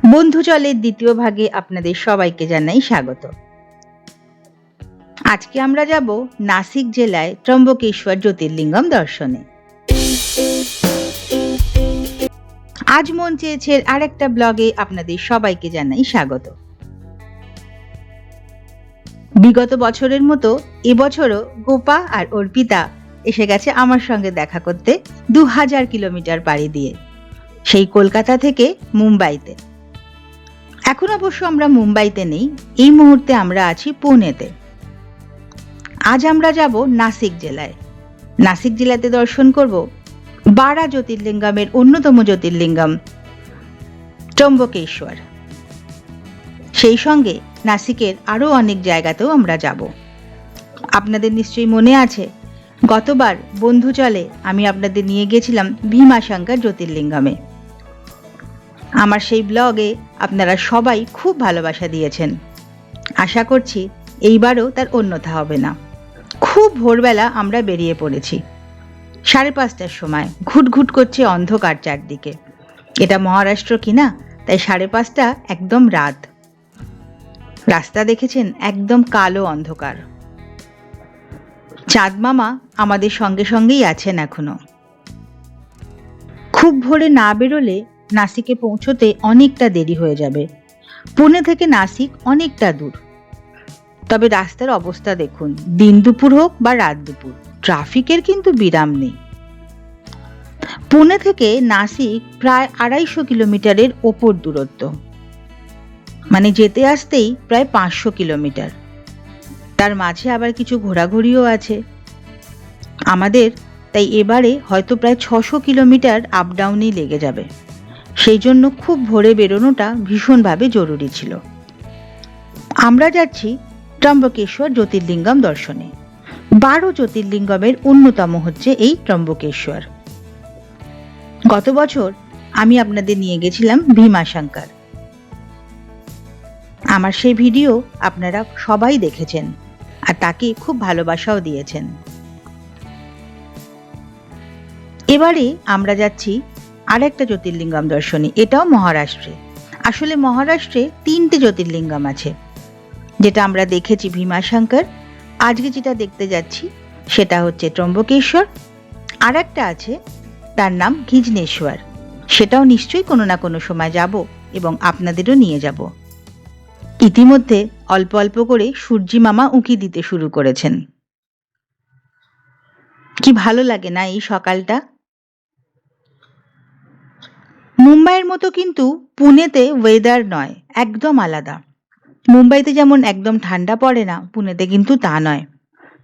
বন্ধু চলের দ্বিতীয় ভাগে আপনাদের সবাইকে জানাই স্বাগত। আজকে আমরা যাব নাসিক জেলায় ত্রম্বকেশ্বর জ্যোতির্লিঙ্গম দর্শনে। আজ মন চেয়েছে আরেকটা ব্লগে আপনাদের সবাইকে জানাই স্বাগত। বিগত বছরের মতো এবছরও গোপা আর অর্পিতা এসে গেছে আমার সঙ্গে দেখা করতে 2000 কিলোমিটার পাড়ি দিয়ে, সেই কলকাতা থেকে মুম্বাইতে। এখন অবশ্য আমরা মুম্বাইতে নেই, এই মুহূর্তে আমরা আছি পুনেতে। আজ আমরা যাব নাসিক জেলায়। নাসিক জেলাতে দর্শন করব 12 জ্যোতির্লিঙ্গমের অন্যতম জ্যোতির্লিঙ্গম ত্রম্বকেশ্বর। সেই সঙ্গে নাসিকের আরও অনেক জায়গাতেও আমরা যাব। আপনাদের নিশ্চয়ই মনে আছে, গতবার বন্ধু চলে আমি আপনাদের নিয়ে গেছিলাম ভীমাশঙ্কর জ্যোতির্লিঙ্গমে। আমার সেই ব্লগে আপনারা সবাই খুব ভালোবাসা দিয়েছেন। আশা করছি এইবারও তার অন্যথা হবে না। খুব ভোরবেলা আমরা বেরিয়ে পড়েছি, 5:30টার সময়। ঘুটঘুট করছে অন্ধকার চারদিকে। এটা মহারাষ্ট্র কিনা, তাই 5:30টা একদম রাত। রাস্তা দেখেছেন, একদম কালো অন্ধকার। চাঁদ মামা আমাদের সঙ্গে সঙ্গেই আছেন এখনো। খুব ভোরে না বেরোলে নাসিকে পৌঁছতে অনেকটা দেরি হয়ে যাবে। পুনে থেকে নাসিক অনেকটা দূর। তবে রাস্তার অবস্থা দেখুন, দিন দুপুর হোক বা রাত দুপুর, ট্রাফিকের কিন্তু বিরাম নেই। পুনে থেকে নাসিক প্রায় 250 কিলোমিটারের ওপর দূরত্ব, মানে যেতে আসতেই প্রায় 500 কিলোমিটার। তার মাঝে আবার কিছু ঘোরাঘুরিও আছে আমাদের, তাই এবারে হয়তো প্রায় 600 কিলোমিটার আপ ডাউনই লেগে যাবে। সেই জন্য খুব ভোরে বেরোনোটা ভীষণভাবে জরুরি ছিল। আমরা যাচ্ছি ত্রম্বকেশ্বর জ্যোতির্লিঙ্গম দর্শনে। 12 জ্যোতির্লিঙ্গমের অন্যতম হচ্ছে এই ত্রম্বকেশ্বর। গত বছর আমি আপনাদের নিয়ে গেছিলাম ভীমাশঙ্কর। আমার সেই ভিডিও আপনারা সবাই দেখেছেন আর তাকে খুব ভালোবাসাও দিয়েছেন। এবারে আমরা যাচ্ছি আরেকটা জ্যোতির্লিঙ্গম দর্শনে, এটাও মহারাষ্ট্রে। আসলে মহারাষ্ট্রে 3টে জ্যোতির্লিঙ্গম আছে, যেটা আমরা দেখেছি ভীমাশঙ্কর। আজকে যেটা দেখতে যাচ্ছি সেটা হচ্ছে ত্রম্বকেশ্বর। আর একটা আছে, তার নাম ঘিজনেশ্বর। সেটাও নিশ্চয়ই কোনো না কোনো সময় যাব এবং আপনাদেরও নিয়ে যাব। ইতিমধ্যে অল্প অল্প করে সূর্যি মামা উঁকি দিতে শুরু করেছেন। কি ভালো লাগে না এই সকালটা। মুম্বাইয়ের মতো কিন্তু পুনেতে ওয়েদার নয়, একদম আলাদা। মুম্বাইতে যেমন একদম ঠান্ডা পড়ে না, পুনেতে কিন্তু তা নয়।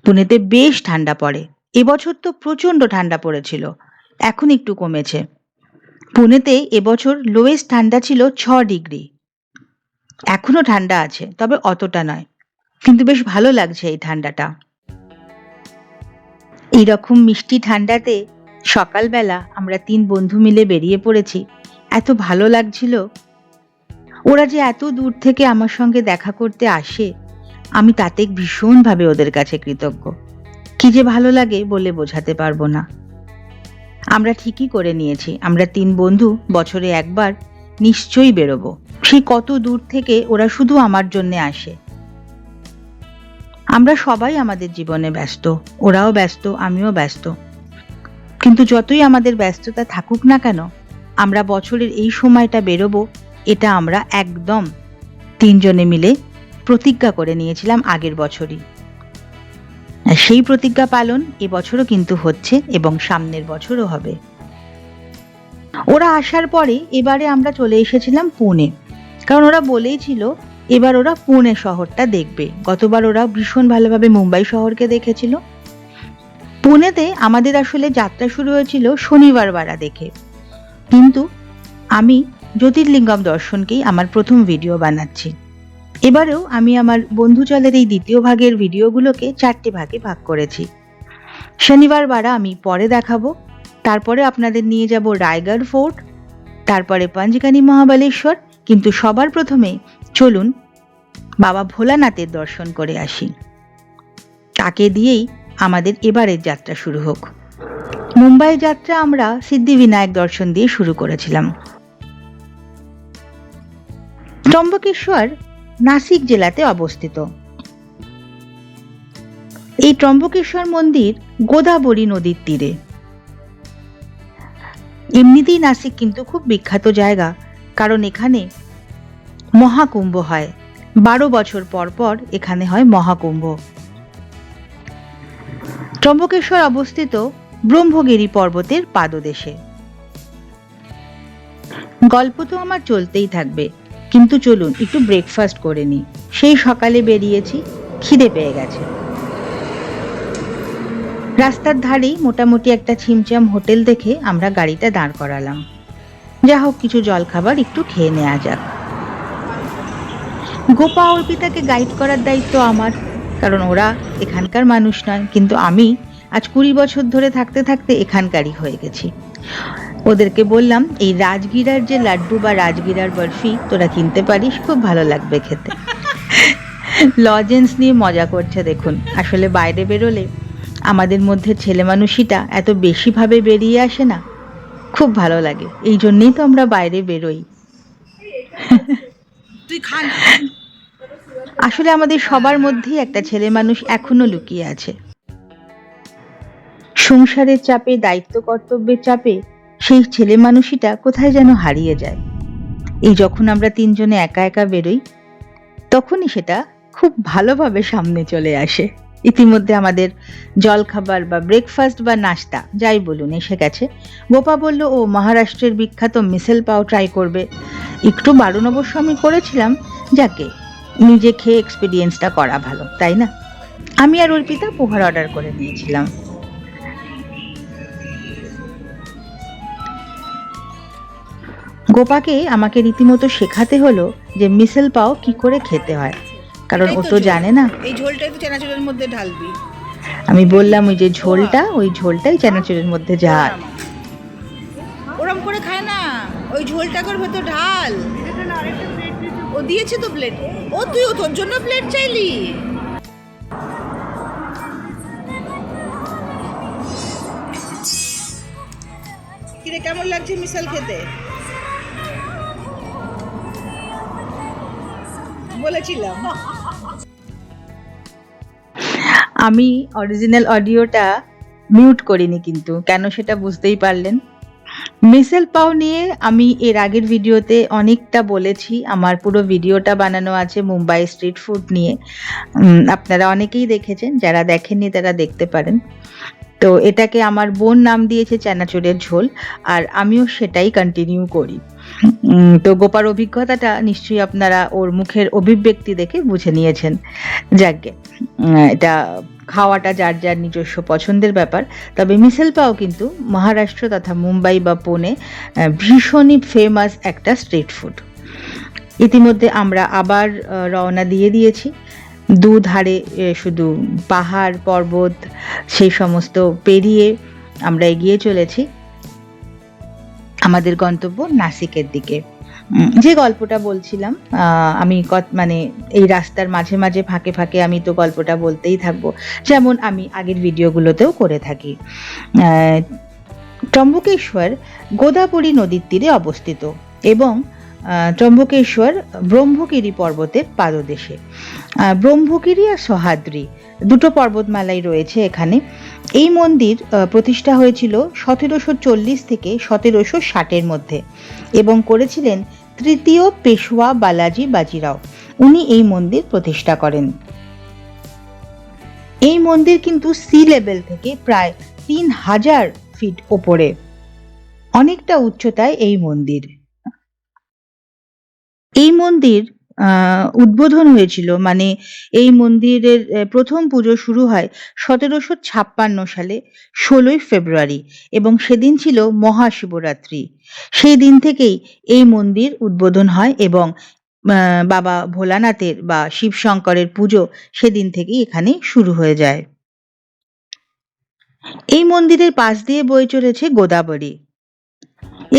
পুনেতে বেশ ঠান্ডা পড়ে। এবছর তো প্রচণ্ড ঠান্ডা পড়েছিল, এখন একটু কমেছে। পুনেতে এবছর লোয়েস্ট ঠান্ডা ছিল 6 ডিগ্রি। এখনো ঠান্ডা আছে, তবে অতটা নয়, কিন্তু বেশ ভালো লাগছে এই ঠান্ডাটা। এইরকম মিষ্টি ঠান্ডাতে সকালবেলা আমরা 3 বন্ধু মিলে বেরিয়ে পড়েছি। এত ভালো লাগছিল। ওরা যে এত দূর থেকে আমার সঙ্গে দেখা করতে আসে, আমি তাতে ভীষণভাবে ওদের কাছে কৃতজ্ঞ। কি যে ভালো লাগে বলে বোঝাতে পারবো না। আমরা ঠিকই করে নিয়েছি, আমরা 3 বন্ধু বছরে একবার নিশ্চয়ই বেরোবো। সেই কত দূর থেকে ওরা শুধু আমার জন্য আসে। আমরা সবাই আমাদের জীবনে ব্যস্ত, ওরাও ব্যস্ত, আমিও ব্যস্ত। কিন্তু যতই আমাদের ব্যস্ততা থাকুক না কেন, আমরা বছরের এই সময়টা বেরোবো, এটা আমরা একদম 3 জনে মিলে প্রতিজ্ঞা করে নিয়েছিলাম আগের বছরই। সেই প্রতিজ্ঞা পালন এবছরও কিন্তু হচ্ছে এবং সামনের বছরও হবে। ওরা আসার পরে এবারে আমরা চলে এসেছিলাম পুনে, কারণ ওরা বলেই ছিল এবার ওরা পুনে শহরটা দেখবে। গতবার ওরা ভীষণ ভালোভাবে মুম্বাই শহরকে দেখেছিল। পুনেতে আমাদের আসলে যাত্রা শুরু হয়েছিল শনিবার বেলা দেখে, কিন্তু আমি জ্যোতির্লিঙ্গম দর্শনকেই আমার প্রথম ভিডিও বানাচ্ছি। এবারেও আমি আমার বন্ধু চলের এই দ্বিতীয় ভাগের ভিডিওগুলোকে 4টে ভাগে ভাগ করেছি। শনিবার বারা আমি পরে দেখাবো, তারপরে আপনাদের নিয়ে যাব রায়গড় ফোর্ট, তারপরে পঞ্চগানি মহাবালেশ্বর। কিন্তু সবার প্রথমে চলুন বাবা ভোলানাথের দর্শন করে আসি। তাকে দিয়েই আমাদের এবারের যাত্রা শুরু হোক। মুম্বাই যাত্রা আমরা সিদ্ধিবিনায়ক দর্শন দিয়ে শুরু করেছিলাম। ত্রম্বকেশ্বর নাসিক জেলাতে অবস্থিত। এই ত্রম্বকেশ্বর মন্দির গোদাবরী নদীর তীরে। এমনিতেই নাসিক কিন্তু খুব বিখ্যাত জায়গা, কারণ এখানে মহাকুম্ভ হয়। 12 বছর পর পর এখানে হয় মহাকুম্ভ। ত্রম্বকেশ্বর অবস্থিত ব্রহ্মগিরি পর্বতের পাদদেশে। গল্প তো আমার চলতেই থাকবে, কিন্তু চলুন একটু ব্রেকফাস্ট করে নিই। সেই সকালে বেরিয়েছি, খিদে পেয়ে গেছে। রাস্তার ধারেই মোটামুটি একটা ছিমছাম হোটেল দেখে আমরা গাড়িটা দাঁড় করালাম। যা হোক, কিছু জলখাবার একটু খেয়ে নেওয়া যাক। গোপা অর্পিতাকে গাইড করার দায়িত্ব আমার, কারণ ওরা এখানকার মানুষ নয়, কিন্তু আমি আজ 20 বছর ধরে থাকতে থাকতে এখানকারই হয়ে গেছি। ওদেরকে বললাম, এই রাজগিরার যে লাড্ডু বা রাজগিরার বরফি তোরা কিনতে পারিস, খুব ভালো লাগবে খেতে। লজেন্স নিয়ে মজা করছে দেখুন। আসলে বাইরে বেরোলে আমাদের মধ্যে ছেলে মানুষিটা এত বেশি ভাবে বেরিয়ে আসে না, খুব ভালো লাগে। এই জন্যই তো আমরা বাইরে বেরোই। আসলে আমাদের সবার মধ্যেই একটা ছেলে মানুষ এখনো লুকিয়ে আছে। সংসারের চাপে, দায়িত্ব কর্তব্যের চাপে সেই ছেলে মানুষিটা কোথায় যেন হারিয়ে যায়। এই যখন আমরা তিনজনে একা একা বেরোই, তখনই সেটা খুব ভালোভাবে সামনে চলে আসে। ইতিমধ্যে আমাদের জলখাবার বা ব্রেকফাস্ট বা নাস্তা যাই বলুন এসে গেছে। গোপা বলল ও মহারাষ্ট্রের বিখ্যাত মিসেল পাও ট্রাই করবে। একটু বারণ অবশ্য আমি করেছিলাম, যাকে নিজে খেয়ে এক্সপিরিয়েন্সটা করা ভালো, তাই না? আমি আর অর্পিতা পোহার অর্ডার করে নিয়েছিলাম। গোপাকে আমাকে রীতিমতো শেখাতে হলো যে মিসেল পাও কি করে খেতে হয়, কারণ ও তো জানে না। এই ঝোলটাই তো চানাচুরের মধ্যে ঢালবি। আমি বললাম ওই যে ঝোলটা, ওই ঝোলটাই চানাচুরের মধ্যে ঢাল। ওরম করে খায় না, ওই ঝোলটাকে ওর ভেতর ঢাল। ও দিয়েছে তো প্লেট। ও তুইও তোর জন্য প্লেট চাইলি? কিরে, কেমন লাগছে মিশাল খেতে? বলেছিলাম। আমি অরিজিনাল অডিওটা মিউট করিনি, কিন্তু কেন সেটা বুঝতেই পারলেন। মিসেল পাও নিয়ে আমি এর আগের ভিডিওতে অনেকটা বলেছি। আমার পুরো ভিডিওটা বানানো আছে মুম্বাই স্ট্রিট ফুড নিয়ে। আপনারা অনেকেই দেখেছেন, যারা দেখেননি তারা দেখতে পারেন। তো এটাকে আমার বোন নাম দিয়েছে চানাচুরের ঝোল, আর আমিও সেটাই কন্টিনিউ করি। তো গোপার অভিজ্ঞতাটা নিশ্চয়ই আপনারা ওর মুখের অভিব্যক্তি দেখে বুঝে নিয়েছেন। যাকে এটা খাওয়াটা যার যার নিজস্ব পছন্দের ব্যাপার। তবে মিসেল পাও কিন্তু মহারাষ্ট্র তথা মুম্বাই বা পুনে ভীষণই ফেমাস একটা স্ট্রিট ফুড। ইতিমধ্যে আমরা আবার রওনা দিয়ে দিয়েছি। দুধারে শুধু পাহাড় পর্বত, সেই সমস্ত পেরিয়ে আমরা এগিয়ে চলেছি আমাদের গন্তব্য নাসিকের দিকে। যে গল্পটা বলছিলাম, আমি মানে এই রাস্তার মাঝে মাঝে ফাঁকে ফাঁকে আমি তো গল্পটা বলতেই থাকবো, যেমন আমি আগের ভিডিওগুলোতেও করে থাকি। ত্রম্বকেশ্বর গোদাবরী নদীর তীরে অবস্থিত এবং ত্রম্বকেশ্বর ব্রহ্মগিরি পর্বতের পাদদেশে। ব্রহ্মগিরি আর সহ্যাদ্রি দুটো পর্বতমালাই রয়েছে এখানে। এই মন্দির প্রতিষ্ঠা হয়েছিল 1740 থেকে 1760-এর মধ্যে এবং করেছিলেন তৃতীয় পেশওয়া বালাজি বাজিরাও। উনি এই মন্দির প্রতিষ্ঠা করেন। এই মন্দির কিন্তু সি লেভেল থেকে প্রায় 3000 ফিট ওপরে, অনেকটা উচ্চতায় এই মন্দির। এই মন্দির উদ্বোধন হয়েছিল, মানে এই মন্দিরের প্রথম পুজো শুরু হয় 1756 সালে 16ই ফেব্রুয়ারি এবং সেদিন ছিল মহাশিবরাত্রি। সেই দিন থেকেই এই মন্দির উদ্বোধন হয় এবং বাবা ভোলানাথের বা শিব শঙ্করের পুজো সেদিন থেকেই এখানে শুরু হয়ে যায়। এই মন্দিরের পাশ দিয়ে বয়ে চলেছে গোদাবরী।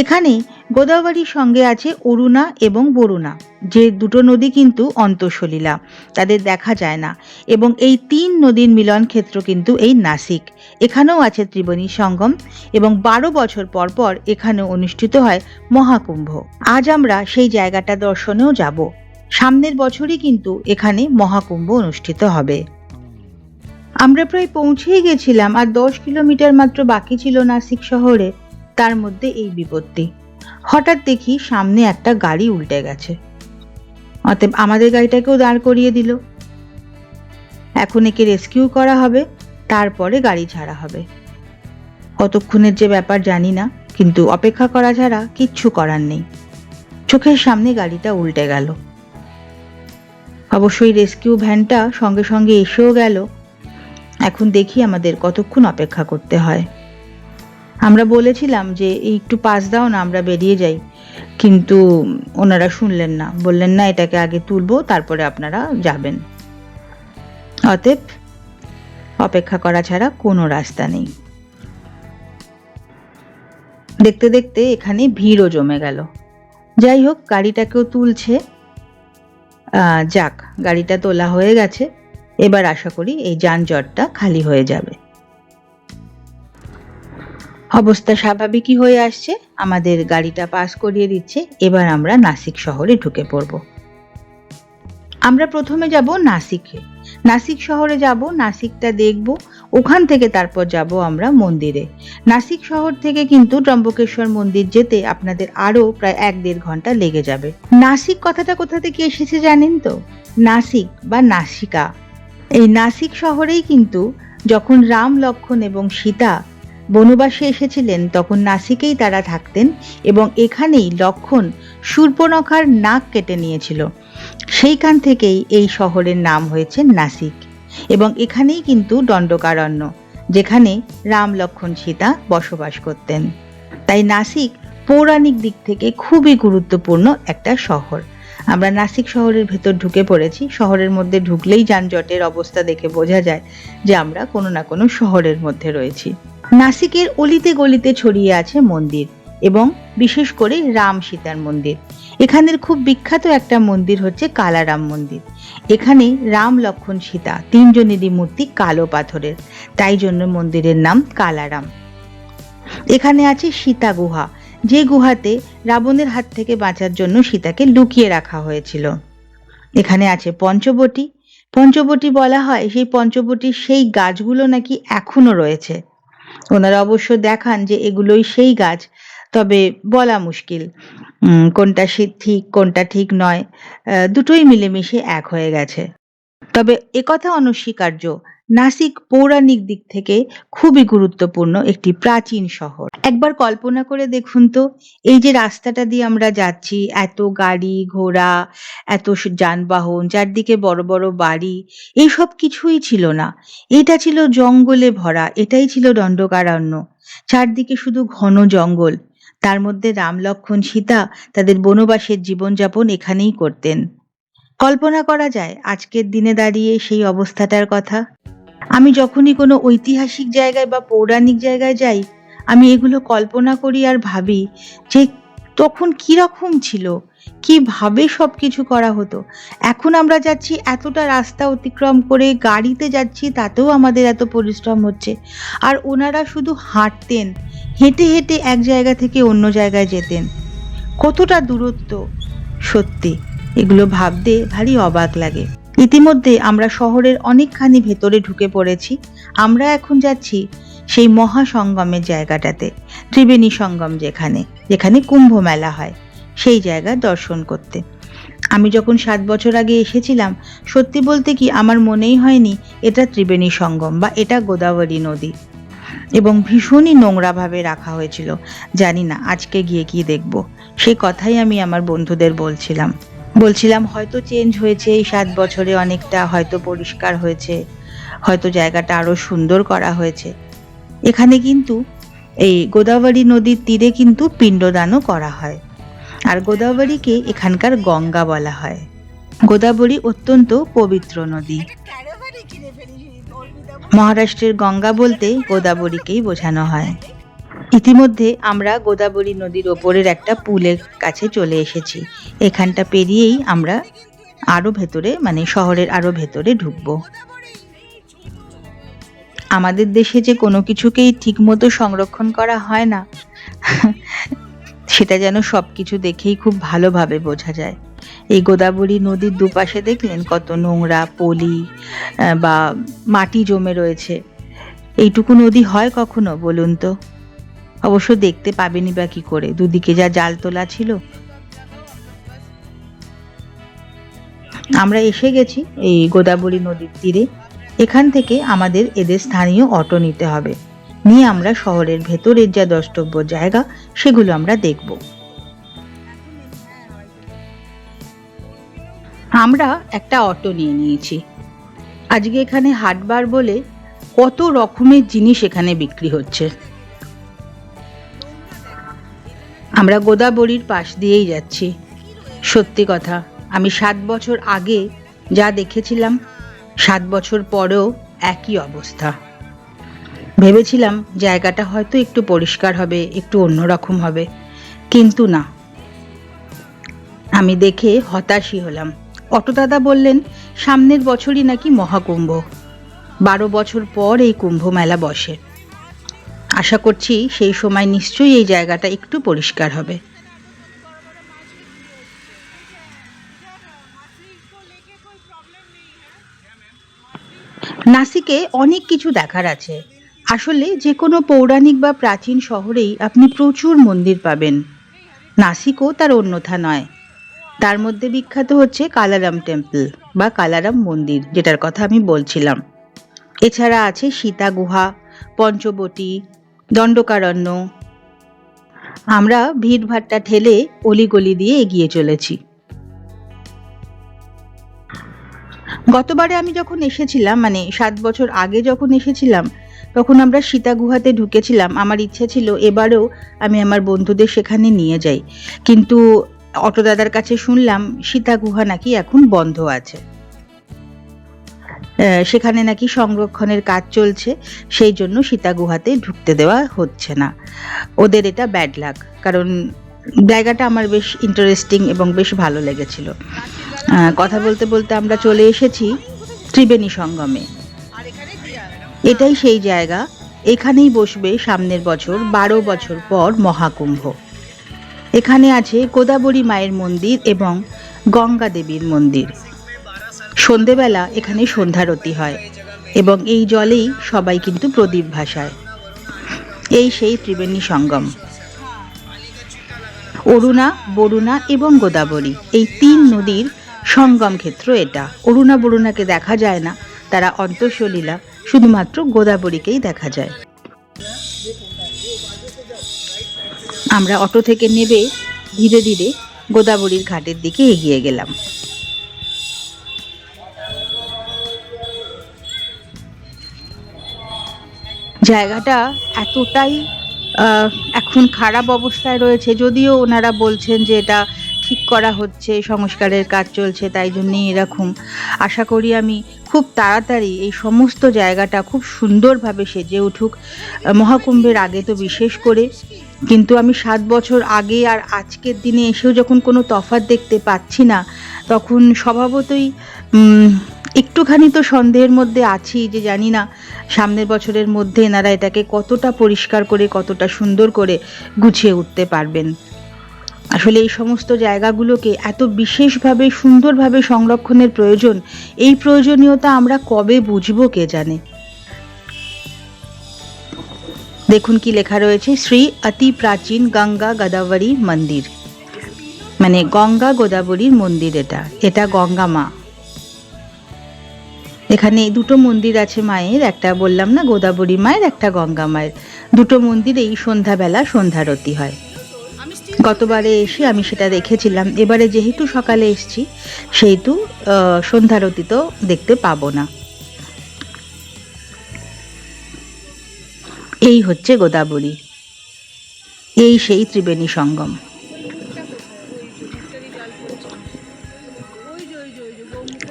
এখানে গোদাবরীর সঙ্গে আছে অরুণা এবং বরুণা, যে দুটো নদী কিন্তু অন্তঃসলীলা, তাদের দেখা যায় না। এবং এই 3 নদীর মিলন ক্ষেত্র কিন্তু এই নাসিক। এখানেও আছে ত্রিবেণী সঙ্গম এবং 12 বছর পর পর এখানেও অনুষ্ঠিত হয় মহাকুম্ভ। আজ আমরা সেই জায়গাটা দর্শনেও যাব। সামনের বছরই কিন্তু এখানে মহাকুম্ভ অনুষ্ঠিত হবে। আমরা প্রায় পৌঁছেই গেছিলাম, আর 10 কিলোমিটার মাত্র বাকি ছিল নাসিক শহরে। তার মধ্যে এই বিপত্তি। হঠাৎ দেখি সামনে একটা গাড়ি উল্টে গেছে। অতএব আমাদের গাড়িটাকেও দাঁড় করিয়ে দিল। এখন একে রেস্কিউ করা হবে, তারপরে গাড়ি ছাড়া হবে। কতক্ষণের যে ব্যাপার জানি না, কিন্তু অপেক্ষা করা ছাড়া কিচ্ছু করার নেই। চোখের সামনে গাড়িটা উল্টে গেল। অবশ্যই রেস্কিউ ভ্যানটা সঙ্গে সঙ্গে এসেও গেল। এখন দেখি আমাদের কতক্ষণ অপেক্ষা করতে হয়। আমরা বলেছিলাম যে এই একটু পাস দাও না, আমরা বেরিয়ে যাই, কিন্তু ওনারা শুনলেন না, বললেন না এটাকে আগে তুলবো তারপরে আপনারা যাবেন। অতএব অপেক্ষা করা ছাড়া কোনো রাস্তা নেই। দেখতে দেখতে এখানে ভিড়ও জমে গেল। যাই হোক, গাড়িটাকেও তুলছে। যাক, গাড়িটা তোলা হয়ে গেছে। এবার আশা করি এই যানজটটা খালি হয়ে যাবে। অবস্থা স্বাভাবিকই হয়ে আসছে। আমাদের গাড়িটা পাস করিয়ে দিচ্ছে। এবার আমরা নাসিক শহরে ঢুকে পড়ব। আমরা প্রথমে যাব নাসিকে। নাসিক শহরে যাব, নাসিকটা দেখব, ওখান থেকে তারপর যাব আমরা মন্দিরে। নাসিক শহর থেকে কিন্তু ত্রম্বকেশ্বর মন্দির যেতে আপনাদের আরো প্রায় 1-1.5 ঘন্টা লেগে যাবে। নাসিক কথাটা কোথা থেকে এসেছে জানেন তো? নাসিক বা নাসিকা। এই নাসিক শহরেই কিন্তু যখন রাম, লক্ষ্মণ এবং সীতা বনবাসে এসেছিলেন তখন নাসিকেই তারা থাকতেন, এবং এখানেই লক্ষ্মণ শূর্পণখার নাক কেটে নিয়েছিল। সেইখান থেকেই এই শহরের নাম হয়েছে নাসিক, এবং এখানেই কিন্তু দণ্ডকারণ্য, যেখানে রাম, লক্ষ্মণ, সীতা বসবাস করতেন। তাই নাসিক পৌরাণিক দিক থেকে খুবই গুরুত্বপূর্ণ একটা শহর। আমরা নাসিক শহরের ভেতর ঢুকে পড়েছি। শহরের মধ্যে ঢুকলেই যানজটের অবস্থা দেখে বোঝা যায় যে আমরা কোনো না কোনো শহরের মধ্যে রয়েছি। নাসিকের অলিতে গলিতে ছড়িয়ে আছে মন্দির, এবং বিশেষ করে রাম সীতার মন্দির। এখানের খুব বিখ্যাত একটা মন্দির হচ্ছে কালারাম মন্দির। এখানে রাম, লক্ষ্মণ, সীতা তিনজনেরই মূর্তি কালো পাথরের, তাই জন্য মন্দিরের নাম কালারাম। এখানে আছে সীতা গুহা, যে গুহাতে রাবণের হাত থেকে বাঁচার জন্য সীতাকে লুকিয়ে রাখা হয়েছিল। এখানে আছে পঞ্চবটী। পঞ্চবটী বলা হয় সেই পঞ্চবটির সেই গাছগুলো নাকি এখনো রয়েছে। ওনারা অবশ্য দেখান যে এগুলোই সেই গাছ, তবে বলা মুশকিল কোনটা ঠিক কোনটা ঠিক নয়। দুটোই মিলেমিশে এক হয়ে গেছে। তবে একথা অনস্বীকার্য, নাসিক পৌরাণিক দিক থেকে খুবই গুরুত্বপূর্ণ একটি প্রাচীন শহর। একবার কল্পনা করে দেখুন তো, এই যে রাস্তাটা দিয়ে আমরা যাচ্ছি, এত গাড়ি ঘোড়া, এত যানবাহন, চারদিকে বড় বড় বাড়ি, এইসব কিছুই ছিল না। এটা ছিল জঙ্গলে ভরা, এটাই ছিল দণ্ডকারণ্য। চারদিকে শুধু ঘন জঙ্গল। তার মধ্যে রাম, লক্ষ্মণ, সীতা তাদের বনবাসের জীবনযাপন এখানেই করতেন। কল্পনা করা যায় আজকের দিনে দাঁড়িয়ে সেই অবস্থাটার কথা। আমি যখনই কোনো ঐতিহাসিক জায়গায় বা পৌরাণিক জায়গায় যাই, আমি এগুলো কল্পনা করি আর ভাবি যে তখন কিরকম ছিল, কিভাবে সবকিছু করা হতো। এখন আমরা যাচ্ছি এতটা রাস্তা অতিক্রম করে, গাড়িতে যাচ্ছি তাতেও আমাদের এত পরিশ্রম হচ্ছে, আর ওনারা শুধু হাঁটতেন, হেঁটে হেঁটে এক জায়গা থেকে অন্য জায়গায় যেতেন। কতটা দূরত্ব! সত্যি এগুলো ভাবতে ভারী অবাক লাগে। ইতিমধ্যে আমরা শহরের অনেকখানি ভেতরে ঢুকে পড়েছি। আমরা এখন যাচ্ছি সেই মহাসঙ্গমের জায়গাটাতে, ত্রিবেণী সঙ্গম, যেখানে কুম্ভ মেলা হয়, সেই জায়গা দর্শন করতে। আমি যখন 7 বছর আগে এসেছিলাম, সত্যি বলতে কি আমার মনেই হয়নি এটা ত্রিবেণী সঙ্গম বা এটা গোদাবরী নদী, এবং ভীষণই নোংরা ভাবে রাখা হয়েছিল। জানি না আজকে গিয়ে কি দেখব। সেই কথাই আমি আমার বন্ধুদের বলছিলাম হয়তো চেঞ্জ হয়েছে এই 7 বছরে অনেকটা, হয়তো পরিষ্কার হয়েছে, হয়তো জায়গাটা আরো সুন্দর করা হয়েছে। এখানে কিন্তু এই গোদাবরী নদীর তীরে কিন্তু পিণ্ডদানও করা হয়, আর গোদাবরীকে এখানকার গঙ্গা বলা হয়। গোদাবরী অত্যন্ত পবিত্র নদী। মহারাষ্ট্রের গঙ্গা বলতে গোদাবরীকেই বোঝানো হয়। ইতিমধ্যে আমরা গোদাবরী নদীর ওপরের একটা পুলের কাছে চলে এসেছি। এখানটা পেরিয়েই আমরা আরো ভেতরে, মানে শহরের আরো ভেতরে ঢুকবো। আমাদের দেশে যে কোনো কিছুকেই ঠিকমতো সংরক্ষণ করা হয় না, সেটা যেন সবকিছু দেখেই খুব ভালোভাবে বোঝা যায়। এই গোদাবরী নদীর দুপাশে দেখলেন কত নোংরা পলি বা মাটি জমে রয়েছে। এইটুকু নদী হয় কখনো বলুন তো? অবশ্য দেখতে পাবেনি বা কি করে, দুদিকে যা জাল তোলা ছিল। আমরা এসে গেছি এই গোদাবরী নদীর তীরে। এখান থেকে আমাদের এদের স্থানীয় অটো নিতে হবে, নিয়ে আমরা শহরের ভেতরের যা দ্রষ্টব্য জায়গা সেগুলো আমরা দেখব। আমরা একটা অটো নিয়ে নিয়েছি। আজকে এখানে হাটবার বলে কত রকমের জিনিস এখানে বিক্রি হচ্ছে। আমরা গোদাবরীর পাশ দিয়েই যাচ্ছি। সত্যি কথা, আমি 7 বছর আগে যা দেখেছিলাম 7 বছর পরেও একই অবস্থা। ভেবেছিলাম জায়গাটা হয়তো একটু পরিষ্কার হবে, একটু অন্যরকম হবে, কিন্তু না। আমি দেখে হতাশই হলাম। অটো দাদা বললেন সামনের বছরই নাকি মহাকুম্ভ, 12 বছর পর এই কুম্ভ মেলা বসে। আশা করছি সেই সময় নিশ্চয়ই এই জায়গাটা একটু পরিষ্কার হবে। নাসিকে অনেক কিছু দেখার আছে। আসলে যে কোনো পৌরাণিক বা প্রাচীন শহরেই আপনি প্রচুর মন্দির পাবেন। নাসিকও তার অন্যথা নয়। তার মধ্যে বিখ্যাত হচ্ছে কালারাম টেম্পল বা কালারাম মন্দির, যেটার কথা আমি বলছিলাম। এছাড়া আছে সীতা গুহা, পঞ্চবটী, দণ্ডকারণ্য। আমরা ভিড়ভাট্টা ঠেলে অলিগলি দিয়ে এগিয়ে চলেছি। গতবারে আমি যখন এসেছিলাম, মানে 7 বছর আগে যখন এসেছিলাম, তখন আমরা সীতা গুহাতে ঢুকেছিলাম। আমার ইচ্ছে ছিল এবারেও আমি আমার বন্ধুদের সেখানে নিয়ে যাই, কিন্তু অটো দাদার কাছে শুনলাম সীতা গুহা নাকি এখন বন্ধ আছে। সেখানে নাকি সংরক্ষণের কাজ চলছে, সেই জন্য সীতা গুহাতে ঢুকতে দেওয়া হচ্ছে না। ওদের এটা ব্যাড লাক, কারণ জায়গাটা আমার বেশ ইন্টারেস্টিং এবং বেশ ভালো লেগেছিল। কথা বলতে বলতে আমরা চলে এসেছি ত্রিবেণী সঙ্গমে। এটাই সেই জায়গা, এখানেই বসবে সামনের বছর 12 বছর পর মহাকুম্ভ। এখানে আছে গোদাবরী মায়ের মন্দির এবং গঙ্গা দেবীর মন্দির। সন্ধেবেলা এখানে সন্ধ্যারতি হয় এবং এই জলেই সবাই কিন্তু প্রদীপ ভাসায়। এই সেই ত্রিবেণী সঙ্গম। অরুণা, বরুণা এবং গোদাবরী এই 3 নদীর সঙ্গম ক্ষেত্র এটা। অরুণা বরুণাকে দেখা যায় না, তারা অন্তঃসলীলা, শুধুমাত্র গোদাবরীকেই দেখা যায়। আমরা অটো থেকে নেমে ধীরে ধীরে গোদাবরীর ঘাটের দিকে এগিয়ে গেলাম। জায়গাটা এতটাই এখন খারাপ অবস্থায় রয়েছে, যদিও ওনারা বলছেন যে এটা ঠিক করা হচ্ছে, সংস্কারের কাজ চলছে, তাই জন্যই এরকম। আশা করি আমি খুব তাড়াতাড়ি এই সমস্ত জায়গাটা খুব সুন্দরভাবে সেজে উঠুক, মহাকুম্ভের আগে তো বিশেষ করে। কিন্তু আমি 7 বছর আগে আর আজকের দিনে এসেও যখন কোনো তফাৎ দেখতে পাচ্ছি না, তখন স্বভাবতই একটুখানি তো সন্দেহের মধ্যে আছি, যে জানি না সামনের বছরের মধ্যে এনারা এটাকে কতটা পরিষ্কার করে, কতটা সুন্দর করে গুছিয়ে উঠতে পারবেন। আসলে এই সমস্ত জায়গাগুলোকে এত বিশেষভাবে সুন্দরভাবে সংরক্ষণের প্রয়োজন, এই প্রয়োজনীয়তা আমরা কবে বুঝবো কে জানে। দেখুন কি লেখা রয়েছে, শ্রী অতি প্রাচীন গঙ্গা গোদাবরী মন্দির, মানে গঙ্গা গোদাবরীর মন্দির। এটা গঙ্গা মা। এখানে 2টো মন্দির আছে মায়ের, একটা বললাম না গোদাবরী মায়ের, একটা গঙ্গা মায়ের। 2টো মন্দিরেই সন্ধ্যাবেলা সন্ধ্যারতি হয়। গতবারে এসে আমি সেটা দেখেছিলাম, এবারে যেহেতু সকালে এসেছি সেহেতু সন্ধ্যারতি তো দেখতে পাবো না। এই হচ্ছে গোদাবরী, এই সেই ত্রিবেণী সঙ্গম।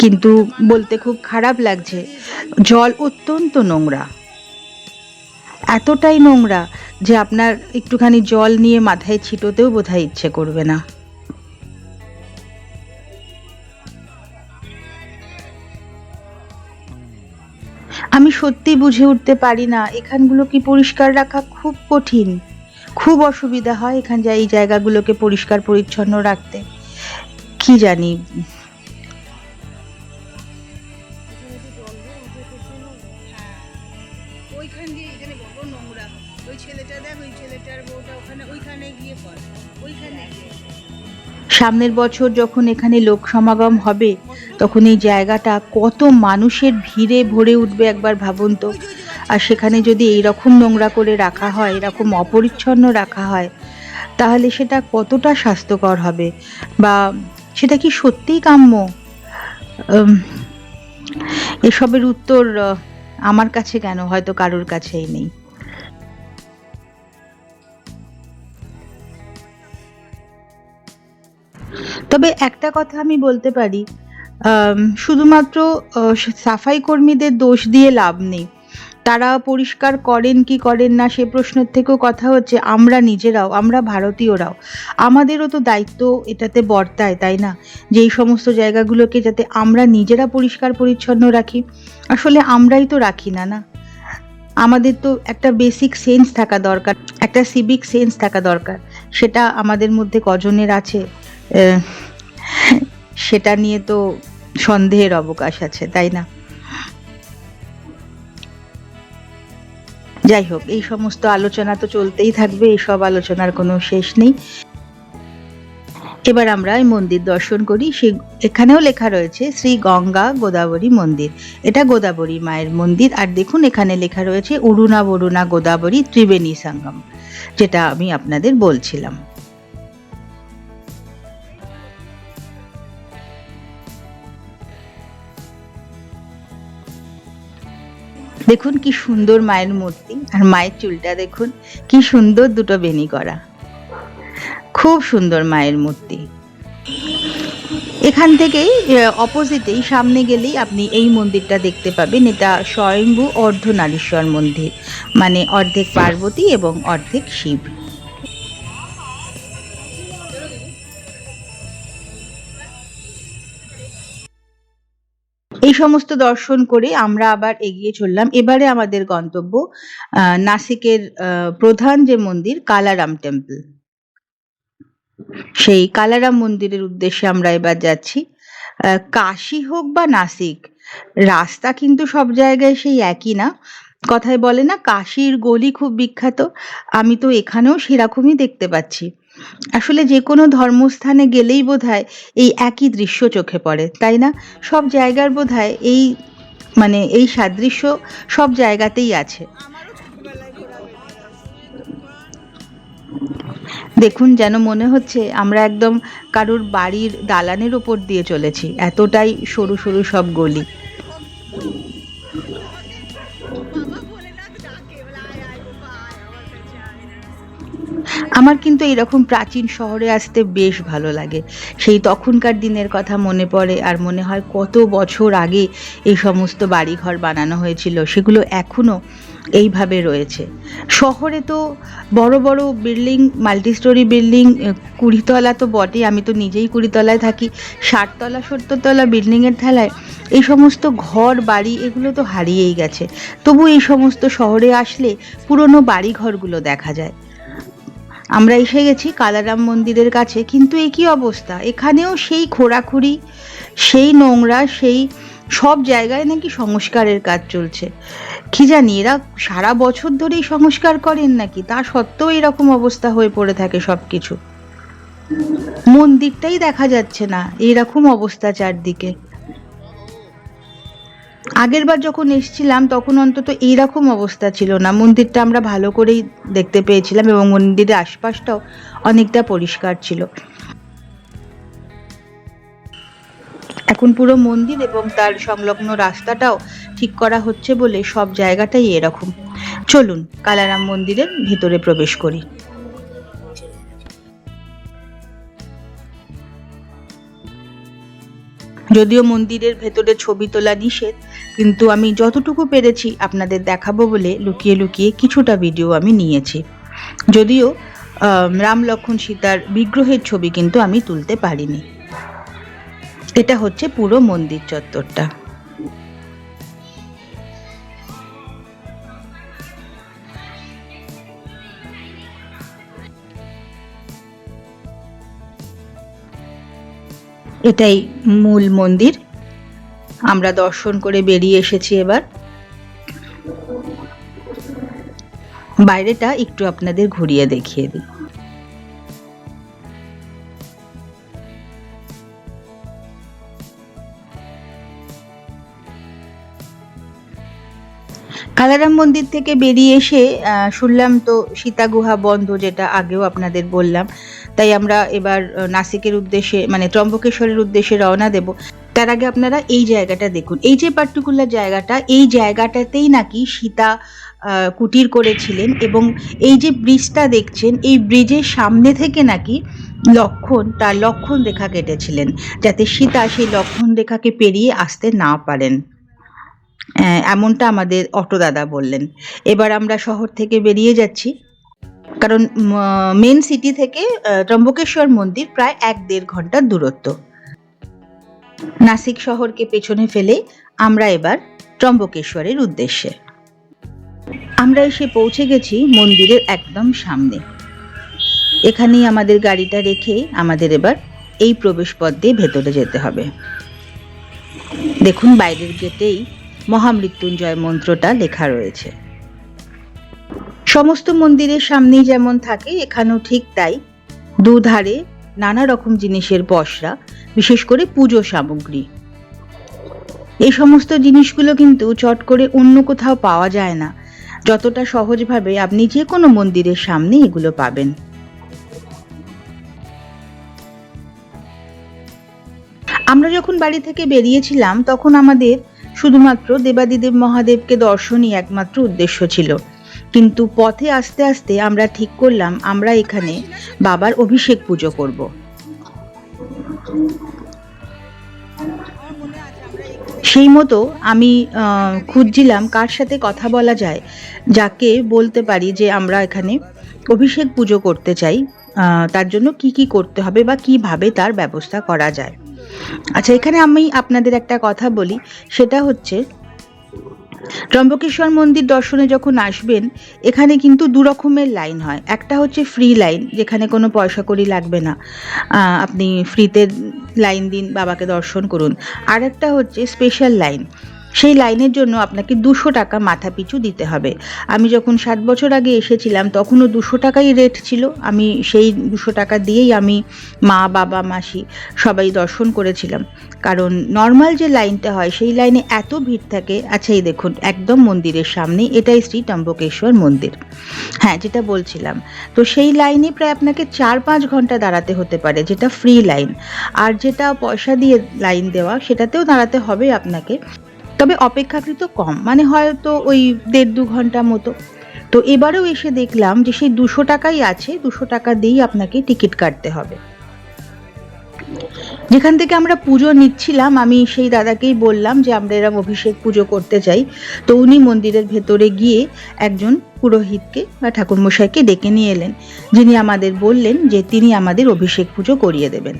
কিন্তু বলতে খুব খারাপ লাগছে, জল অত্যন্ত নোংরা, এতটাই নোংরা যে আপনার একটুখানি জল নিয়ে মাথায় ছিটোতেও বোধহয় ইচ্ছে করবে না। আমি সত্যি বুঝে উঠতে পারি না, এখানগুলো কি পরিষ্কার রাখা খুব কঠিন, খুব অসুবিধা হয় এই জায়গাগুলোকে পরিষ্কার পরিচ্ছন্ন রাখতে। কি জানি। ওইখান দিয়ে এখানে বড় নোংরা। ওই ছেলেটা দেখ, ওই ছেলেটার বউটা ওইখানে গিয়ে পড়ে, ওইখানে গিয়ে। সামনের বছর যখন এখানে লোক সমাগম হবে তখন এই জায়গাটা কত মানুষের ভিড়ে ভরে উঠবে একবার ভাবুন তো। আর সেখানে যদি এইরকম নোংরা করে রাখা হয়, এরকম অপরিচ্ছন্ন রাখা হয়, তাহলে সেটা কতটা স্বাস্থ্যকর হবে, বা সেটা কি সত্যিই কাম্য? উম, এসবের উত্তর আমার কাছে কেন, হয়তো কারোর কাছেই নেই। তবে একটা কথা আমি বলতে পারি, শুধুমাত্র সাফাই কর্মীদের দোষ দিয়ে লাভ নেই। তারা পরিষ্কার করেন কি করেন না সে প্রশ্নের থেকেও কথা হচ্ছে আমরা নিজেরাও, আমরা ভারতীয়রাও, আমাদেরও তো দায়িত্ব এটাতে বর্তায়, তাই না? যে এই সমস্ত জায়গাগুলোকে যাতে আমরা নিজেরা পরিষ্কার পরিচ্ছন্ন রাখি। আসলে আমরাই তো রাখি না, না? আমাদের তো একটা বেসিক সেন্স থাকা দরকার, একটা সিভিক সেন্স থাকা দরকার। সেটা আমাদের মধ্যে কজনের আছে, আহ, সেটা নিয়ে তো সন্দেহের অবকাশ আছে, তাই না? যাই হোক, এই সমস্ত আলোচনা তো চলতেই থাকবে, এইসব আলোচনার কোনো শেষ নেই। এবার আমরা এই মন্দির দর্শন করি। এখানেও লেখা রয়েছে শ্রী গঙ্গা গোদাবরী মন্দির। এটা গোদাবরী মায়ের মন্দির। আর দেখুন এখানে লেখা রয়েছে অরুণা বরুণা গোদাবরী ত্রিবেণী সঙ্গম, যেটা আমি আপনাদের বলছিলাম। দেখুন কি সুন্দর মায়ের মূর্তি, আর মায়ের চুলটা দেখুন কি সুন্দর, দুটো বেনি করা, খুব সুন্দর মায়ের মূর্তি। এখান থেকেই অপোজিটেই সামনে গেলেই আপনি এই মন্দিরটা দেখতে পাবেন। এটা স্বয়ম্ভু অর্ধনারীশ্বর মন্দির, মানে অর্ধেক পার্বতী এবং অর্ধেক শিব। এই সমস্ত দর্শন করে আমরা আবার এগিয়ে চললাম। এবারে আমাদের গন্তব্য নাসিকের প্রধান যে মন্দির কালারাম টেম্পল। সেই কালারাম মন্দিরের উদ্দেশ্যে আমরা এবার যাচ্ছি। কাশী হোক বা নাসিক, রাস্তা কিন্তু সব জায়গায় সেই একই না। কথায় বলে না কাশীর গলি খুব বিখ্যাত, আমি তো এখানেও সেরকমই দেখতে পাচ্ছি। আসলে যে কোনো ধর্মস্থানে গেলেই বোধহয় এই একই দৃশ্য চোখে পড়ে, তাই না? সব জায়গার বোধহয় এই, মানে এই সাদৃশ্য সব জায়গাতেই আছে। দেখুন যেন মনে হচ্ছে আমরা একদম কারোর বাড়ির দালানের ওপর দিয়ে চলেছি, এতটাই সরু সরু সব গলি। আমার কিন্তু এরকম প্রাচীন শহরে আসতে বেশ ভালো লাগে। সেই তখনকার দিনের কথা মনে পড়ে, আর মনে হয় কত বছর আগে এই সমস্ত বাড়িঘর বানানো হয়েছিল, সেগুলো এখনো এইভাবে রয়েছে। শহরে তো বড় বড় বিল্ডিং, মাল্টি-স্টোরি বিল্ডিং, 20 তলা তো বটেই, আমি তো নিজেই 20 তলায় থাকি। 60 তলা 70 তলা বিল্ডিংয়ের ঠেলায় এই সমস্ত ঘর বাড়ি এগুলো তো হারিয়েই গেছে। তবু এই সমস্ত শহরে আসলে পুরনো বাড়িঘরগুলো দেখা যায়। আমরা এসে গেছি কালারাম মন্দিরের কাছে, কিন্তু এ কি অবস্থা! এখানেও সেই খোঁড়াখুড়ি, সেই নোংরা, সেই সব জায়গায় নাকি সংস্কারের কাজ চলছে। কি জানি এরা সারা বছর ধরেই সংস্কার করেন নাকি, তা সত্ত্বেও এরকম অবস্থা হয়ে পড়ে থাকে সবকিছু। মন্দিরটাই দেখা যাচ্ছে না, এরকম অবস্থা চারদিকে। আগেরবার যখন এসেছিলাম তখন অন্তত এইরকম অবস্থা ছিল না, মন্দিরটা আমরা ভালো করেই দেখতে পেয়েছিলাম এবং মন্দিরের আশপাশটাও অনেকটা পরিষ্কার ছিল। এখন পুরো মন্দির এবং তার সংলগ্ন রাস্তাটাও ঠিক করা হচ্ছে বলে সব জায়গাটাই এরকম। চলুন কালারাম মন্দিরের ভিতরে প্রবেশ করি। যদিও মন্দিরের ভেতরে ছবি তোলা নিষেধ, কিন্তু আমি যতটুকু পেরেছি আপনাদের দেখাবো বলে লুকিয়ে লুকিয়ে কিছুটা ভিডিও আমি নিয়েছি। যদিও রাম লক্ষ্মণ সীতার বিগ্রহের ছবি কিন্তু আমি তুলতে পারিনি। এটা হচ্ছে পুরো মন্দির চত্বরটা। এটাই মূল মন্দির। আমরা দর্শন করে বেরিয়ে এসেছি। এবার বাইরেটা একটু আপনাদের ঘুরিয়ে দেখিয়ে দিই। কালারাম মন্দির থেকে বেরিয়ে এসে শুনলাম তো সীতা গুহা বন্ধ, যেটা আগেও আপনাদের বললাম। তাই আমরা এবার নাসিকের উদ্দেশ্যে মানে ত্রম্বকেশ্বরের উদ্দেশ্যে রওনা দেব। তার আগে আপনারা এই জায়গাটা দেখুন। এই যে পার্টিকুলার জায়গাটা, এই জায়গাটাতেই নাকি সীতা কুটির করেছিলেন, এবং এই যে ব্রিজটা দেখছেন, এই ব্রিজের সামনে থেকে নাকি লক্ষণ তার লক্ষণ রেখা কেটেছিলেন, যাতে সীতা সেই লক্ষণ রেখাকে পেরিয়ে আসতে না পারেন। এমনটা আমাদের অটো দাদা বললেন। এবার আমরা শহর থেকে বেরিয়ে যাচ্ছি, কারণ মেন সিটি থেকে ত্রম্বকেশ্বর মন্দির প্রায় 1-1.5 ঘন্টার দূরত্ব। নাসিক শহরকে পেছনে ফেলে আমরা এবার ত্রম্বকেশ্বরের উদ্দেশ্যে। আমরা এসে পৌঁছে গেছি মন্দিরের একদম সামনে। এখানেই আমাদের গাড়িটা রেখে আমাদের এবার এই প্রবেশ পথ দিয়ে ভেতরে যেতে হবে। দেখুন বাইরের গেটেই মহামৃত্যুঞ্জয় মন্ত্রটা লেখা রয়েছে। সমস্ত মন্দিরের সামনেই যেমন থাকে, এখানেও ঠিক তাই। দুধারে নানা রকম জিনিসের পসরা, বিশেষ করে পুজো সামগ্রী। এই সমস্ত জিনিসগুলো কিন্তু চট করে অন্য কোথাও পাওয়া যায় না, যতটা সহজভাবে আপনি যে কোনো মন্দিরের সামনে এগুলো পাবেন। আমরা যখন বাড়ি থেকে বেরিয়েছিলাম তখন আমাদের শুধুমাত্র দেবাদিদেব মহাদেবকে দর্শনই একমাত্র উদ্দেশ্য ছিল, কিন্তু পথে আস্তে আস্তে আমরা ঠিক করলাম আমরা এখানে বাবার অভিষেক পুজো করব। সেই মতো আমি খুঁজছিলাম কার সাথে কথা বলা যায়, যাকে বলতে পারি যে আমরা এখানে অভিষেক পুজো করতে চাই, তার জন্য কি কি করতে হবে বা কিভাবে তার ব্যবস্থা করা যায়। আচ্ছা, এখানে আমি আপনাদের একটা কথা বলি, সেটা হচ্ছে ত্রম্বকেশ্বর মন্দির দর্শনে যখন আসবেন, এখানে কিন্তু 2 রকমের লাইন হয়। একটা হচ্ছে ফ্রি লাইন, যেখানে কোনো পয়সা কড়ি লাগবে না, আপনি ফ্রিতে লাইন দিন, বাবাকে দর্শন করুন। আর একটা হচ্ছে স্পেশাল লাইন, সেই লাইনের জন্য আপনাকে 200 টাকা মাথা পিছু দিতে হবে। আমি যখন 7 বছর আগে এসেছিলাম তখনও 200 টাকাই রেট ছিল। আমি সেই 200 টাকা দিয়েই আমি মা, বাবা, মাসি সবাই দর্শন করেছিলাম, কারণ নর্মাল যে লাইনটা হয় সেই লাইনে এত ভিড় থাকে। আচ্ছা, এই দেখুন একদম মন্দিরের সামনে, এটাই শ্রী ত্রম্বকেশ্বর মন্দির। হ্যাঁ, যেটা বলছিলাম, তো সেই লাইনে প্রায় আপনাকে 4-5 ঘন্টা দাঁড়াতে হতে পারে, যেটা ফ্রি লাইন। আর যেটা পয়সা দিয়ে লাইন দেওয়া, সেটাতেও দাঁড়াতে হবে আপনাকে, তবে অপেক্ষাকৃত কম, মানে হয়তো ওই 1.5-2 ঘন্টা মতো। তো এবারেও এসে দেখলাম যে সেই 200 টাকাই আছে, 200 টাকা দিয়েই আপনাকে টিকিট কাটতে হবে। যেখান থেকে আমরা পুজো নিচ্ছিলাম, আমি সেই দাদাকেই বললাম যে আমরা এরকম অভিষেক পুজো করতে চাই। তো উনি মন্দিরের ভেতরে গিয়ে একজন পুরোহিতকে বা ঠাকুরমশাইকে ডেকে নিয়ে এলেন, যিনি আমাদের বললেন যে তিনি আমাদের অভিষেক পুজো করিয়ে দেবেন।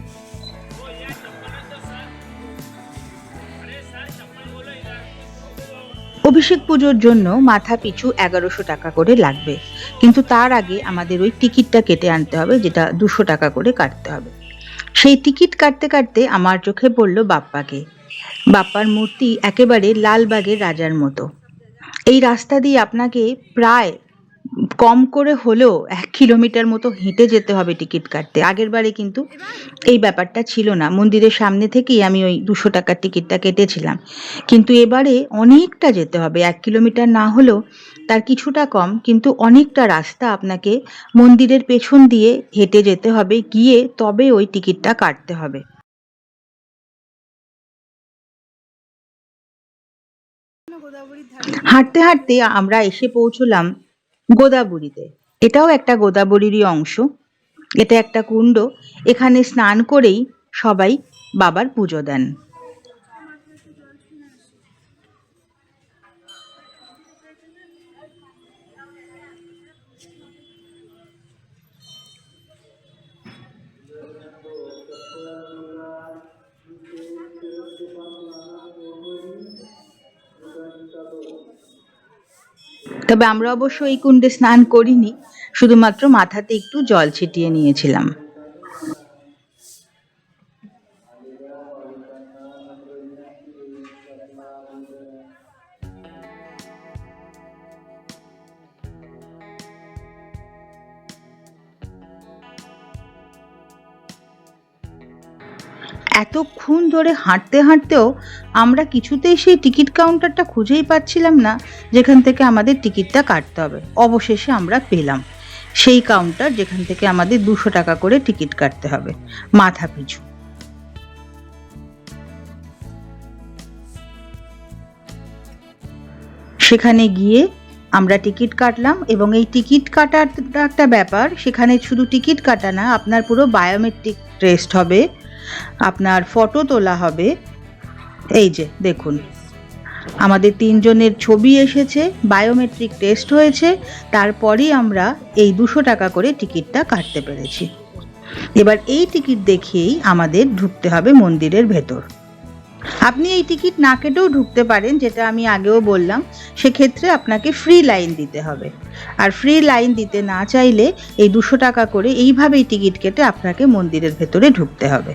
অভিষেক পুজোর জন্য মাথা পিছু 1100 টাকা করে লাগবে, কিন্তু তার আগে আমাদের ওই টিকিটটা কেটে আনতে হবে, যেটা 200 টাকা করে কাটতে হবে। সেই টিকিট কাটতে কাটতে আমার চোখে পড়ল বাপ্পাকে। বাপ্পার মূর্তি একেবারে লালবাগের রাজার মতো। এই রাস্তা দিয়ে আপনাকে প্রায় কম করে হলেও 1 কিলোমিটার মতো হেঁটে যেতে হবে টিকিট কাটতে। আগের বারে কিন্তু এই ব্যাপারটা ছিল না, মন্দিরের সামনে থেকেই আমি ওই 200 টাকার টিকিটটা কেটেছিলাম। কিন্তু এবারে অনেকটা যেতে হবে, 1 কিলোমিটার না হলেও তার কিছুটা কম, কিন্তু অনেকটা রাস্তা আপনাকে মন্দিরের পেছন দিয়ে হেঁটে যেতে হবে, গিয়ে তবে ওই টিকিটটা কাটতে হবে। হাঁটতে হাঁটতে আমরা এসে পৌঁছলাম গোদাবরীতে। এটাও একটা গোদাবরীরই অংশ। এটা একটা কুণ্ড, এখানে স্নান করেই সবাই বাবার পুজো দেন। তবে আমরা অবশ্য এই কুণ্ডে স্নান করিনি, শুধুমাত্র মাথাতে একটু জল ছিটিয়ে নিয়েছিলাম। এতক্ষণ ধরে হাঁটতে হাঁটতেও আমরা কিছুতেই সেই টিকিট কাউন্টারটা খুঁজেই পাচ্ছিলাম না যেখান থেকে আমাদের টিকিটটা কাটতে হবে। অবশেষে আমরা পেলাম সেই কাউন্টার যেখান থেকে আমাদের 200 টাকা করে টিকিট কাটতে হবে মাথা পিছু। সেখানে গিয়ে আমরা টিকিট কাটলাম এবং এই টিকিট কাটার একটা ব্যাপার, সেখানে শুধু টিকিট কাটা না, আপনার পুরো বায়োমেট্রিক টেস্ট হবে, আপনার ফটো তোলা হবে। এই যে দেখুন, আমাদের 3 জনের ছবি এসেছে, বায়োমেট্রিক টেস্ট হয়েছে, তারপরেই আমরা এই 200 টাকা করে টিকিটটা কাটতে পেরেছি। এবার এই টিকিট দেখিয়েই আমাদের ঢুকতে হবে মন্দিরের ভেতর। আপনি এই টিকিট না কেটেও ঢুকতে পারেন, যেটা আমি আগেও বললাম। সেক্ষেত্রে আপনাকে ফ্রি লাইন দিতে হবে, আর ফ্রি লাইন দিতে না চাইলে এই 200 টাকা করে এইভাবেই টিকিট কেটে আপনাকে মন্দিরের ভেতরে ঢুকতে হবে।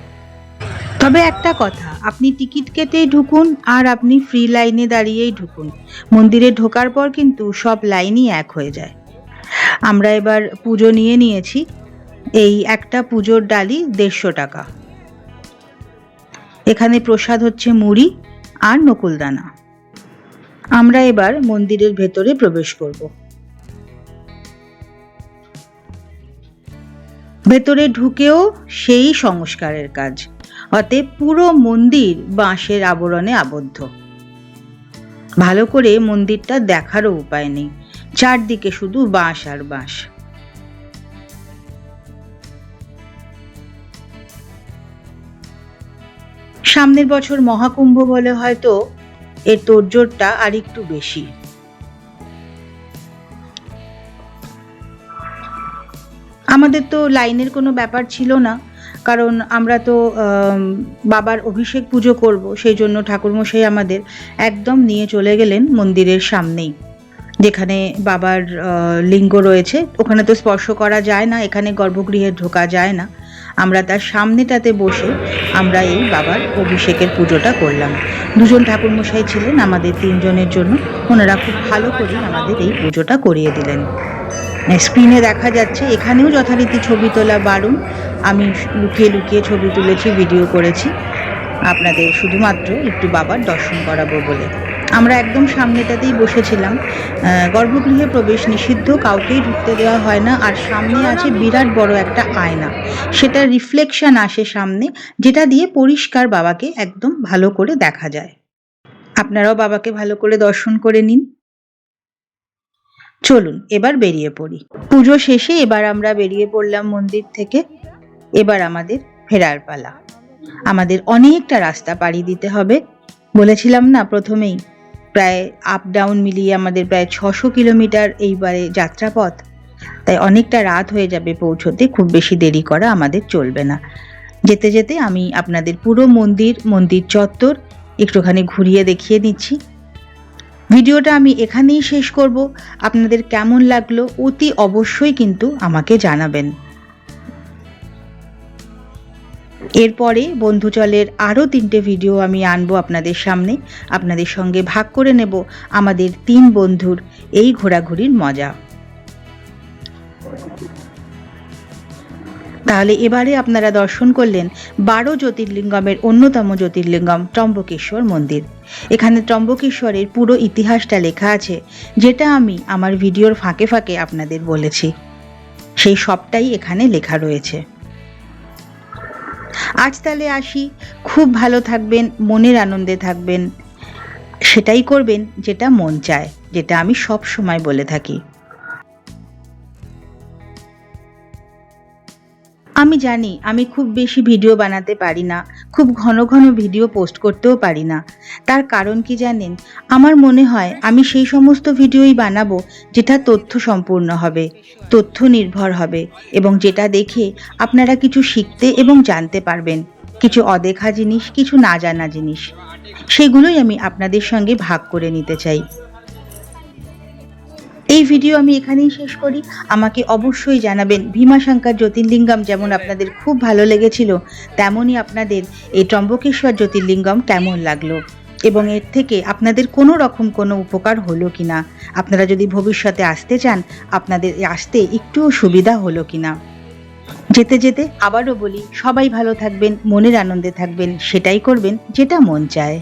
তবে একটা কথা, আপনি টিকিট কেটেই ঢুকুন আর আপনি ফ্রি লাইনে দাঁড়িয়েই ঢুকুন, মন্দিরে ঢোকার পর কিন্তু সব লাইনই এক হয়ে যায়। আমরা এবার পুজো নিয়ে নিয়েছি। এই একটা পুজোর ডালি 150 টাকা। এখানে প্রসাদ হচ্ছে মুড়ি আর নকুলদানা। আমরা এবার মন্দিরের ভেতরে প্রবেশ করব। ভেতরে ঢুকেও সেই সংস্কারের কাজ, অতএব পুরো মন্দির বাঁশের আবরণে আবদ্ধ। ভালো করে মন্দিরটা দেখারও উপায় নেই, চারদিকে শুধু বাঁশ আর বাঁশ। সামনের বছর মহাকুম্ভ বলে হয়তো এর তোড়জোড়টা আর একটু বেশি। আমাদের তো লাইনের কোনো ব্যাপার ছিল না, কারণ আমরা তো বাবার অভিষেক পুজো করব, সেই জন্য ঠাকুরমশাই আমাদের একদম নিয়ে চলে গেলেন মন্দিরের সামনেই, যেখানে বাবার লিঙ্গ রয়েছে। ওখানে তো স্পর্শ করা যায় না, এখানে গর্ভগৃহে ঢোকা যায় না। আমরা তার সামনেটাতে বসে আমরা এই বাবার অভিষেকের পুজোটা করলাম। 2 জন ঠাকুরমশাই ছিলেন আমাদের 3 জনের জন্য, ওনারা খুব ভালো করে আমাদের এই পুজোটা করিয়ে দিলেন। স্ক্রিনে দেখা যাচ্ছে, এখানেও যথারীতি ছবি তোলা বারণ। আমি লুকিয়ে লুকিয়ে ছবি তুলেছি, ভিডিও করেছি, আপনাদের শুধুমাত্র একটু বাবার দর্শন করাবো বলে। আমরা একদম সামনেটাতেই বসেছিলাম। গর্ভগৃহে প্রবেশ নিষিদ্ধ, কাউকেই ঢুকতে দেওয়া হয় না। আর সামনে আছে বিরাট বড় একটা আয়না, সেটা রিফ্লেকশন আসে সামনে, যেটা দিয়ে পরিষ্কার বাবাকে একদম ভালো করে দেখা যায়। আপনারাও বাবাকে ভালো করে দর্শন করে নিন। চলুন এবার বেরিয়ে পড়ি। পুজো শেষে এবার আমরা বেরিয়ে পড়লাম মন্দির থেকে। এবার আমাদের ফেরার পালা। আমাদের অনেকটা রাস্তা পাড়ি দিতে হবে, বলেছিলাম না প্রথমেই, প্রায় আপ ডাউন মিলিয়ে আমাদের প্রায় 600 কিলোমিটার এইবারে যাত্রাপথ। তাই অনেকটা রাত হয়ে যাবে পৌঁছতে, খুব বেশি দেরি করা আমাদের চলবে না। যেতে যেতে আমি আপনাদের পুরো মন্দির চত্বর একটুখানি ঘুরিয়ে দেখিয়ে দিচ্ছি। ভিডিওটা আমি এখানেই শেষ করব। আপনাদের কেমন লাগলো অতি অবশ্যই কিন্তু আমাকে জানাবেন। এরপরে বন্ধুচলের আরও 3টে ভিডিও আমি আনবো আপনাদের সামনে, আপনাদের সঙ্গে ভাগ করে নেব আমাদের 3 বন্ধুর এই ঘোরাঘুরির মজা। তাহলে এবারে আপনারা দর্শন করলেন 12 জ্যোতির্লিঙ্গমের অন্যতম জ্যোতির্লিঙ্গম ত্রম্বকেশ্বর মন্দির। এখানে ত্রম্বকেশ্বরের পুরো ইতিহাসটা লেখা আছে, যেটা আমি আমার ভিডিওর ফাঁকে ফাঁকে আপনাদের বলেছি, সেই সবটাই এখানে লেখা রয়েছে। আজ তাহলে আসি, খুব ভালো থাকবেন, মনের আনন্দে থাকবেন, সেটাই করবেন যেটা মন চায়, যেটা আমি সব সময় বলে থাকি। আমি জানি আমি খুব বেশি ভিডিও বানাতে পারি না, খুব ঘন ঘন ভিডিও পোস্ট করতেও পারি না। তার কারণ কি জানেন? আমার মনে হয় আমি সেই সমস্ত ভিডিওই বানাবো যেটা তথ্য সম্পূর্ণ হবে, তথ্য নির্ভর হবে, এবং যেটা দেখে আপনারা কিছু শিখতে এবং জানতে পারবেন, কিছু অদেখা জিনিস, কিছু না জানা জিনিস, সেগুলোই আমি আপনাদের সঙ্গে ভাগ করে নিতে চাই। এই ভিডিও আমি এখানেই শেষ করি। আমাকে অবশ্যই জানাবেন ভীমাশঙ্কর জ্যোতির্লিঙ্গম যেমন আপনাদের খুব ভালো লেগেছিল, তেমনই আপনাদের এই ত্রম্বকেশ্বর জ্যোতির্লিঙ্গম কেমন লাগলো, এবং এর থেকে আপনাদের কোনো রকম কোনো উপকার হলো কিনা, আপনারা যদি ভবিষ্যতে আসতে চান আপনাদের আসতে একটুও সুবিধা হলো কিনা। যেতে যেতে আবারও বলি, সবাই ভালো থাকবেন, মনের আনন্দে থাকবেন, সেটাই করবেন যেটা মন চায়।